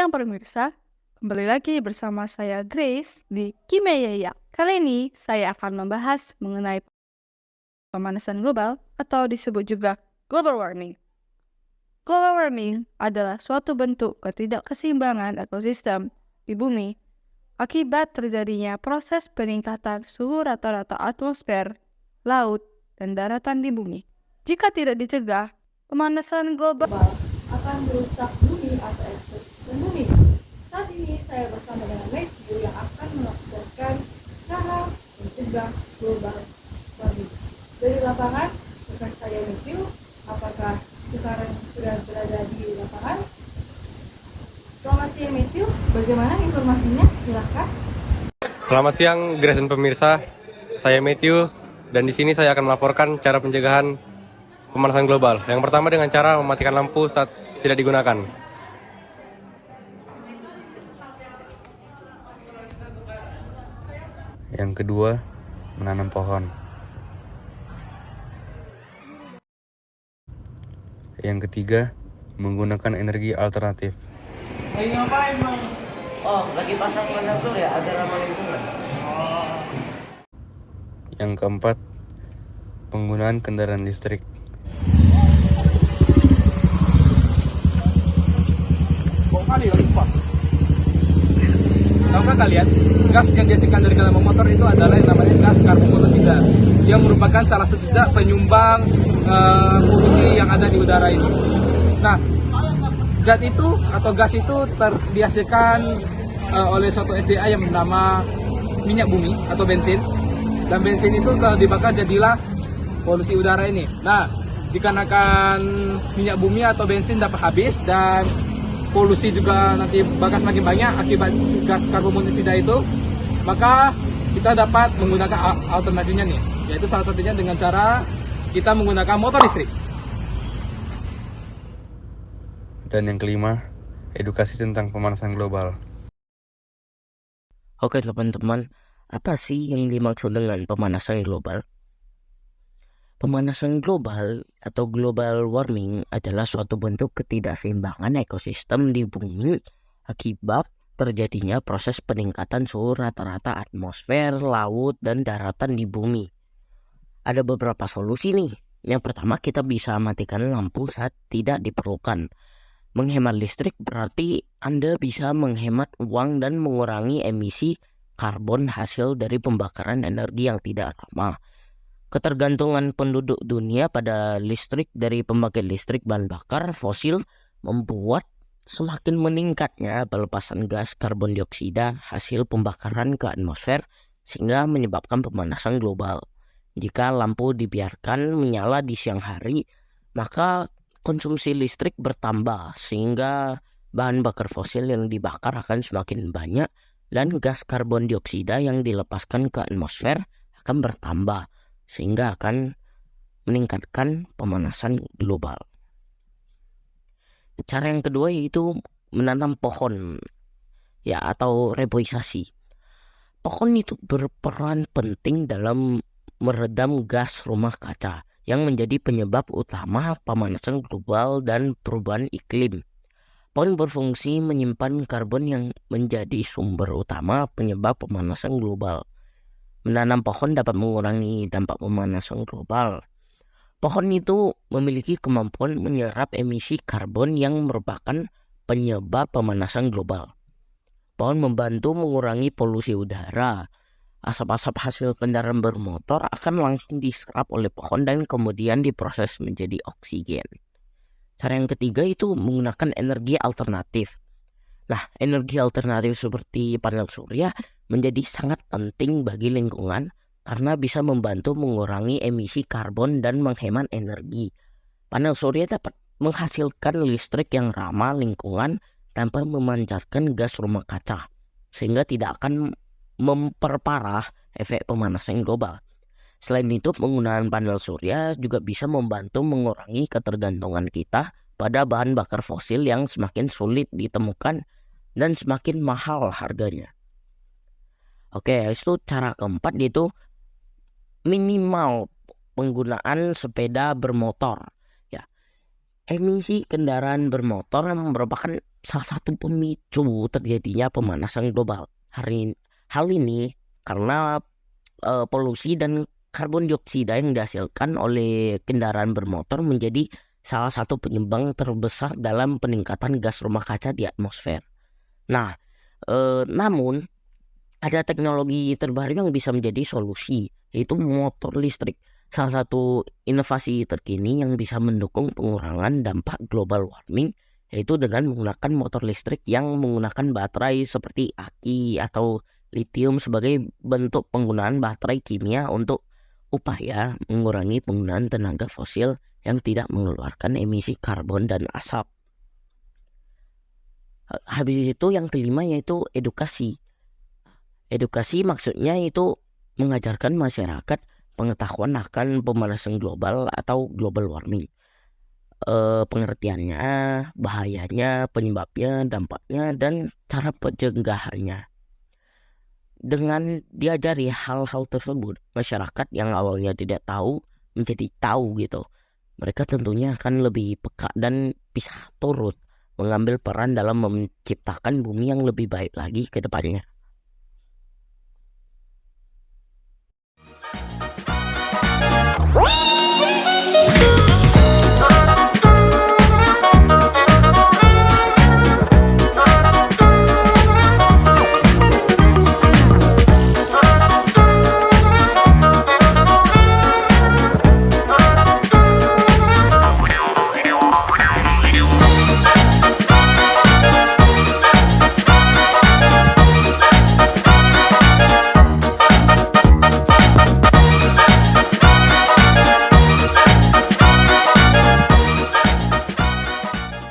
siang pemirsa, kembali lagi bersama saya Grace di Kimia. Kali ini saya akan membahas mengenai pemanasan global atau disebut juga global warming. Global warming adalah suatu bentuk ketidakkeseimbangan ekosistem di bumi akibat terjadinya proses peningkatan suhu rata-rata atmosfer, laut, dan daratan di bumi. Jika tidak dicegah, pemanasan global akan merusak bumi atau ekosistem bumi. Saat ini saya bersama dengan Matthew yang akan melaporkan cara mencegah global warming. Dari lapangan, rekan saya Matthew, apakah sekarang sudah berada di lapangan? Selamat siang Matthew, bagaimana informasinya? Silakan. Selamat siang Grace dan pemirsa, saya Matthew dan di sini saya akan melaporkan cara pencegahan pemanasan global. Yang pertama dengan cara mematikan lampu saat tidak digunakan. Yang kedua, menanam pohon. Yang ketiga, menggunakan energi alternatif. Lagi ngapain bang? Oh, lagi pasang panel surya agar ramah lingkungan. Yang keempat, penggunaan kendaraan listrik. Kali lagi Pak. Tahukah kalian, gas yang dihasilkan dari kendaraan motor itu adalah yang namanya gas karbon monoksida, yang merupakan salah satu penyumbang polusi yang ada di udara ini. Nah, zat itu atau gas itu dihasilkan oleh suatu SDA yang bernama minyak bumi atau bensin, dan bensin itu kalau dibakar jadilah polusi udara ini. Nah, dikarenakan minyak bumi atau bensin dapat habis dan polusi juga nanti bakal semakin banyak akibat gas karbon monoksida itu, maka kita dapat menggunakan alternatifnya nih, yaitu salah satunya dengan cara kita menggunakan motor listrik. Dan yang kelima, edukasi tentang pemanasan global. Oke teman-teman, apa sih yang dimaksud dengan pemanasan global? Pemanasan global atau global warming adalah suatu bentuk ketidakseimbangan ekosistem di bumi akibat terjadinya proses peningkatan suhu rata-rata atmosfer, laut, dan daratan di bumi. Ada beberapa solusi nih. Yang pertama, kita bisa matikan lampu saat tidak diperlukan. Menghemat listrik berarti Anda bisa menghemat uang dan mengurangi emisi karbon hasil dari pembakaran energi yang tidak ramah. Ketergantungan penduduk dunia pada listrik dari pembangkit listrik bahan bakar fosil membuat semakin meningkatnya pelepasan gas karbon dioksida hasil pembakaran ke atmosfer sehingga menyebabkan pemanasan global. Jika lampu dibiarkan menyala di siang hari, maka konsumsi listrik bertambah sehingga bahan bakar fosil yang dibakar akan semakin banyak dan gas karbon dioksida yang dilepaskan ke atmosfer akan bertambah sehingga akan meningkatkan pemanasan global. Cara yang kedua yaitu menanam pohon ya atau reboisasi. Pohon itu berperan penting dalam meredam gas rumah kaca yang menjadi penyebab utama pemanasan global dan perubahan iklim. Pohon berfungsi menyimpan karbon yang menjadi sumber utama penyebab pemanasan global. Menanam pohon dapat mengurangi dampak pemanasan global. Pohon itu memiliki kemampuan menyerap emisi karbon yang merupakan penyebab pemanasan global. Pohon membantu mengurangi polusi udara. Asap-asap hasil kendaraan bermotor akan langsung diserap oleh pohon dan kemudian diproses menjadi oksigen. Cara yang ketiga itu menggunakan energi alternatif. Nah, energi alternatif seperti panel surya menjadi sangat penting bagi lingkungan karena bisa membantu mengurangi emisi karbon dan menghemat energi. Panel surya dapat menghasilkan listrik yang ramah lingkungan tanpa memancarkan gas rumah kaca, sehingga tidak akan memperparah efek pemanasan global. Selain itu, penggunaan panel surya juga bisa membantu mengurangi ketergantungan kita pada bahan bakar fosil yang semakin sulit ditemukan dan semakin mahal harganya. Oke, itu cara keempat yaitu minimal penggunaan sepeda bermotor. Ya, emisi kendaraan bermotor merupakan salah satu pemicu terjadinya pemanasan global. Hal ini karena polusi dan karbon dioksida yang dihasilkan oleh kendaraan bermotor menjadi salah satu penyumbang terbesar dalam peningkatan gas rumah kaca di atmosfer. Nah, namun ada teknologi terbaru yang bisa menjadi solusi, yaitu motor listrik. Salah satu inovasi terkini yang bisa mendukung pengurangan dampak global warming, yaitu dengan menggunakan motor listrik yang menggunakan baterai seperti aki atau litium sebagai bentuk penggunaan baterai kimia untuk upaya mengurangi penggunaan tenaga fosil yang tidak mengeluarkan emisi karbon dan asap. Habis itu yang kelima yaitu edukasi. Edukasi maksudnya itu mengajarkan masyarakat pengetahuan akan pemanasan global atau global warming. Pengertiannya, bahayanya, penyebabnya, dampaknya, dan cara pencegahannya. Dengan diajari hal-hal tersebut, masyarakat yang awalnya tidak tahu menjadi tahu gitu. Mereka tentunya akan lebih peka dan bisa turut mengambil peran dalam menciptakan bumi yang lebih baik lagi ke depannya.